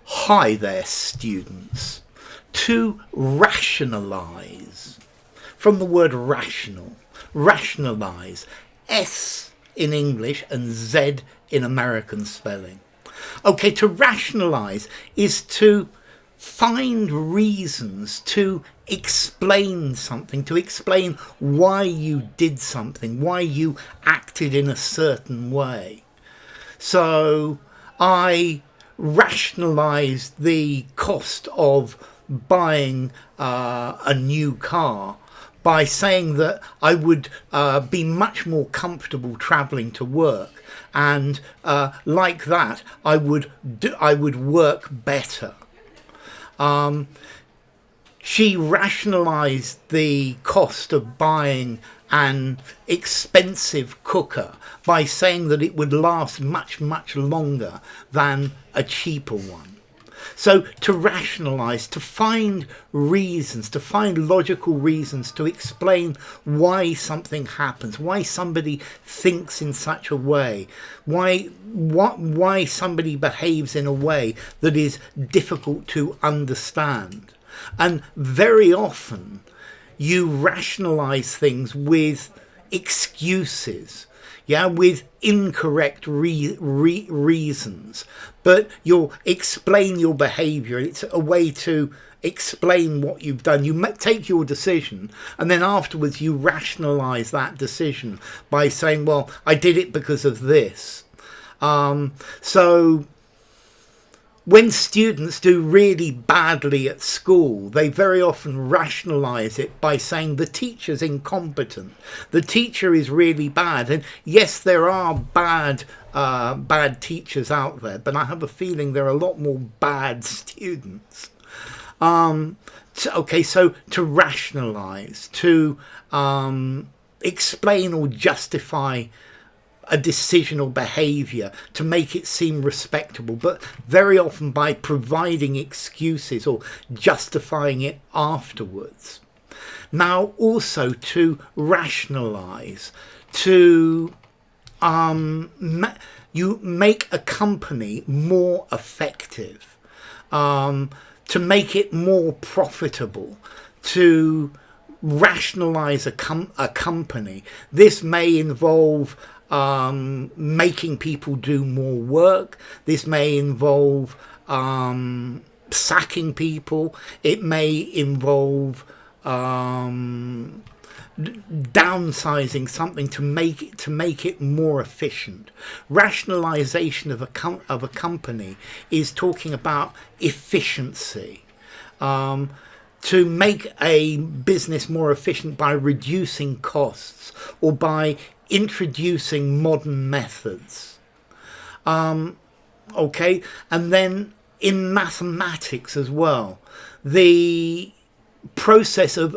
Hi there, students. To rationalize, from the word rational, rationalize, S in English and Z in American spelling. Okay, to rationalize is to find reasons to explain something, to explain why you did something, why you acted in a certain way. So I rationalised the cost of buying a new car by saying that I would be much more comfortable travelling to work, and like that I would work better. She rationalised the cost of buying an expensive cooker by saying that it would last much, much longer than a cheaper one. So to rationalise, to find reasons, to find logical reasons to explain why something happens, why somebody thinks in such a way, why somebody behaves in a way that is difficult to understand. And very often you rationalize things with excuses, with incorrect reasons, but you'll explain your behavior. It's a way to explain what you've done. You take your decision, and then afterwards you rationalize that decision by saying, well, I did it because of this. So when students do really badly at school, they very often rationalise it by saying the teacher's incompetent. The teacher is really bad. And yes, there are bad teachers out there, but I have a feeling there are a lot more bad students. So to rationalise, to explain or justify a decision or behaviour, to make it seem respectable, but very often by providing excuses or justifying it afterwards. Now also to rationalise, to you make a company more effective, to make it more profitable, to rationalise a company. This may involve making people do more work. This may involve sacking people. It may involve downsizing something to make it more efficient. Rationalization of a company is talking about efficiency. To make a business more efficient by reducing costs or by introducing modern methods. And then in mathematics as well, the process of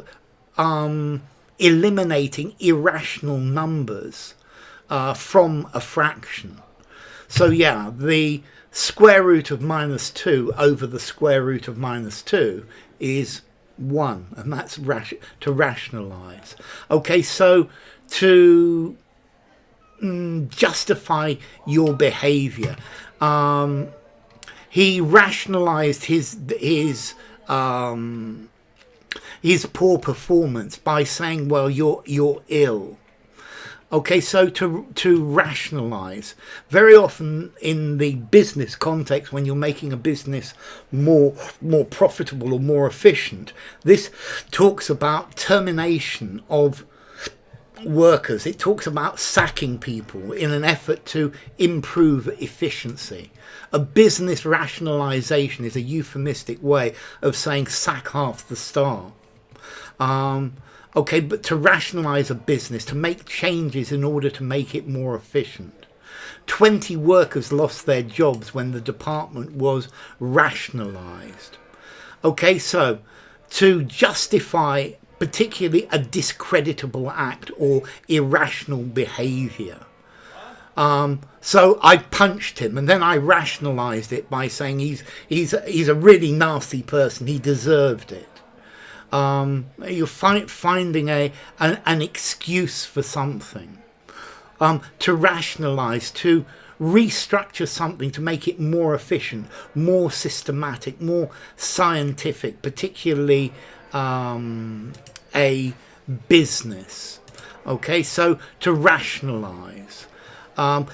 eliminating irrational numbers from a fraction. So the square root of -2 over the square root of -2 is 1, and that's to rationalize. So to justify your behavior, he rationalized his poor performance by saying, well, you're ill. So to rationalize, very often in the business context, when you're making a business more profitable or more efficient, this talks about termination of workers. It talks about sacking people in an effort to improve efficiency. A business rationalization is a euphemistic way of saying sack half the staff. But to rationalize a business, to make changes in order to make it more efficient. 20 workers lost their jobs when the department was rationalized. So to justify particularly a discreditable act or irrational behavior. So I punched him, and then I rationalized it by saying he's a really nasty person. He deserved it. You're finding an excuse for something. To rationalize, to restructure something to make it more efficient, more systematic, more scientific, particularly a business. Okay, so to rationalize.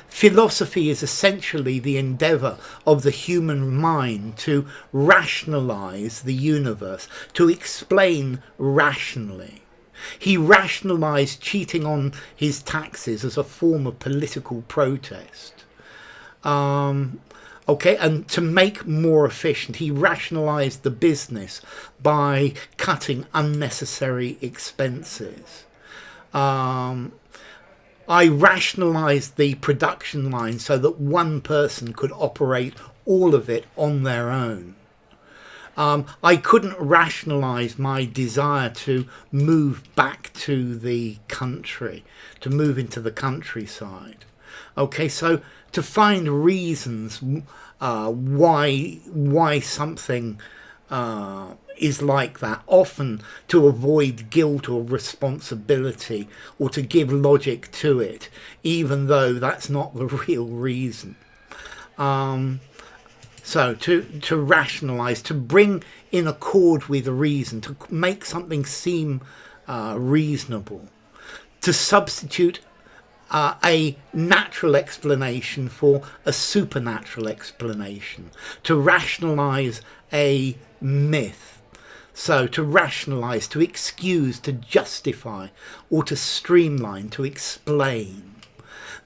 Philosophy is essentially the endeavour of the human mind to rationalize the universe, to explain rationally. He rationalized cheating on his taxes as a form of political protest. Okay, and to make more efficient, he rationalized the business by cutting unnecessary expenses. I rationalized the production line so that one person could operate all of it on their own. I couldn't rationalize my desire to move back to the country, to move into the countryside. Okay, so to find reasons why something is like that, often to avoid guilt or responsibility, or to give logic to it, even though that's not the real reason. So to rationalize, to bring in accord with reason, to make something seem reasonable, to substitute a natural explanation for a supernatural explanation, to rationalize a myth. So to rationalize, to excuse, to justify, or to streamline, to explain.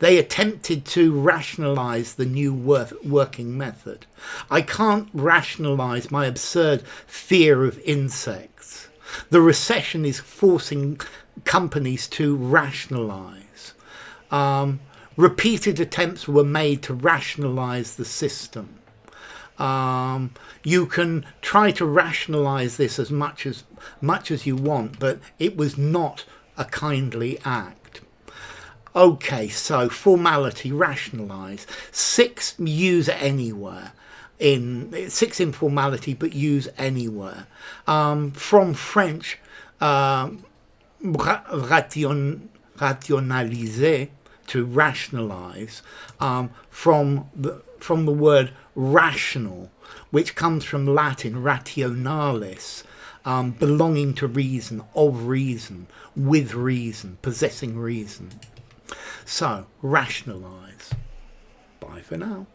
They attempted to rationalize the new working method. I can't rationalize my absurd fear of insects. The recession is forcing companies to rationalize. Repeated attempts were made to rationalize the system. You can try to rationalize this as much as you want, but it was not a kindly act. Okay, so formality, rationalize. 6, use anywhere. 6 in formality, but use anywhere. From French, rationaliser, to rationalize, from the word rational, which comes from Latin rationalis, belonging to reason, of reason, with reason, possessing reason. So, rationalize. Bye for now.